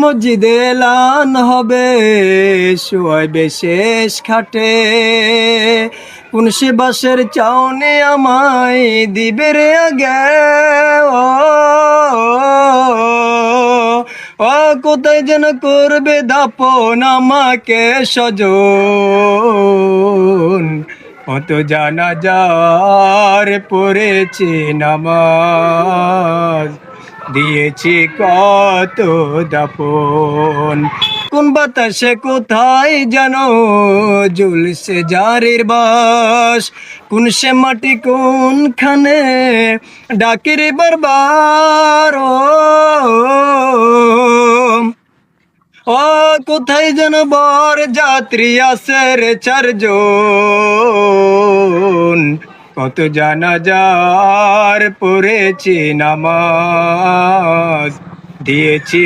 মসজিদে এলান হবে, শোয়াইবে শেষ খাটে, কোন সে বাসের চাউনি আমায় দিবে রে আগে। ও ও কোথায় যেন করবে দাপন আমাকে স্বজন, অত জানাজার পড়েছে নামাজ, দিয়েছি কত দাপন। কোন বাতাসে কোথায় যেন ঝুলছে জারির বাস, কোন সে মাটি কোনখানে ডাকির বারবার। ও কোথায় যেন বর যাত্রী আছে রে চারজন, কত জানাজার পড়েছি নামাজ, দিয়েছি